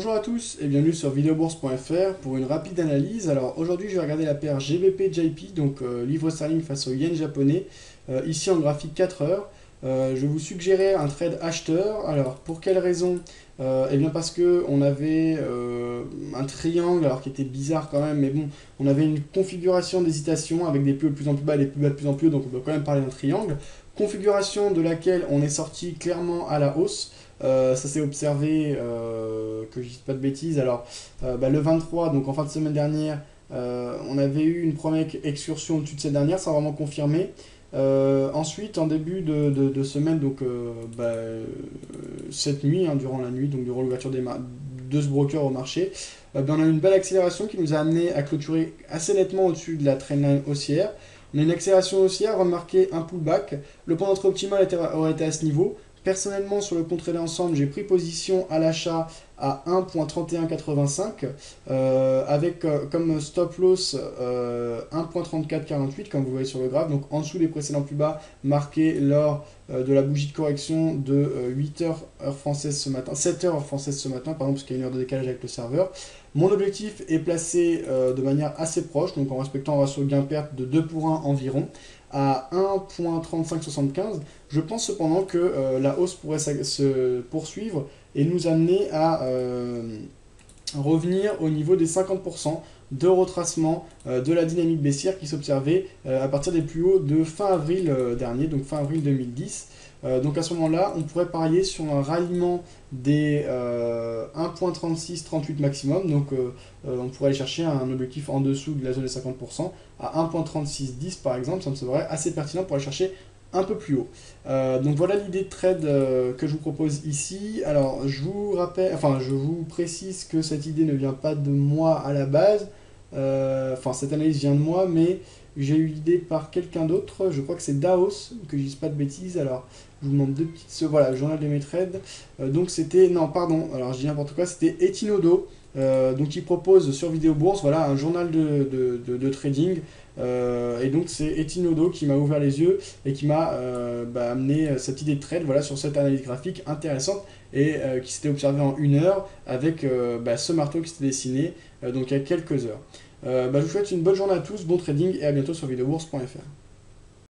Bonjour à tous et bienvenue sur videobourse.fr pour une rapide analyse. Alors aujourd'hui je vais regarder la paire GBP-JP, donc livre sterling face au yen japonais, ici en graphique 4 heures. Je vais vous suggérer un trade acheteur. Alors pour quelle raison? Eh bien parce que on avait un triangle, alors qui était bizarre quand même, mais bon, on avait une configuration d'hésitation avec des plus hauts de plus en plus bas et des plus bas de plus en plus haut, donc on peut quand même parler d'un triangle. Configuration de laquelle on est sorti clairement à la hausse. Ça s'est observé, que je dise pas de bêtises. Alors, le 23, donc en fin de semaine dernière, on avait eu une première excursion au-dessus de cette dernière, sans vraiment confirmer. Ensuite, en début de semaine, donc cette nuit, hein, durant la nuit, donc durant l'ouverture de ce broker au marché, on a eu une belle accélération qui nous a amené à clôturer assez nettement au-dessus de la trendline haussière. On a une accélération haussière, remarqué un pullback. Le point d'entrée optimal aurait été à ce niveau. Personnellement, sur le contre ensemble, j'ai pris position à l'achat à 1.3185 avec comme stop loss 1.3448 comme vous voyez sur le graphe, donc en dessous des précédents plus bas marqués lors de la bougie de correction de 8 heures heure française ce matin, 7 heures heure française ce matin, pardon, parce qu'il y a une heure de décalage avec le serveur. Mon objectif est placé de manière assez proche, donc en respectant un ratio gain-perte de 2 pour 1 environ, à 1.3575. Je pense cependant que la hausse pourrait se poursuivre et nous amener à revenir au niveau des 50% de retracement de la dynamique baissière qui s'observait à partir des plus hauts de fin avril dernier, donc fin avril 2010. Donc à ce moment-là, on pourrait parier sur un ralliement des 1.36-38 maximum. Donc on pourrait aller chercher un objectif en dessous de la zone des 50% à 1.3610 par exemple. Ça me semblerait assez pertinent pour aller chercher un peu plus haut. Donc voilà l'idée de trade que je vous propose ici. Alors je vous rappelle, enfin je vous précise que cette idée ne vient pas de moi à la base. Enfin cette analyse vient de moi, mais j'ai eu l'idée par quelqu'un d'autre. Je crois que c'est Daos, que je dise pas de bêtises. Alors je vous demande deux petites. Voilà, le journal de mes trades. Donc c'était, non pardon, alors je dis n'importe quoi, c'était Etinodo. Donc il propose sur Vidéo Bourse, voilà, un journal de trading. Et donc c'est Etinodo qui m'a ouvert les yeux et qui m'a amené cette idée de trade, voilà, sur cette analyse graphique intéressante et qui s'était observée en une heure avec ce marteau qui s'était dessiné donc il y a quelques heures. Je vous souhaite une bonne journée à tous, bon trading et à bientôt sur videobourse.fr.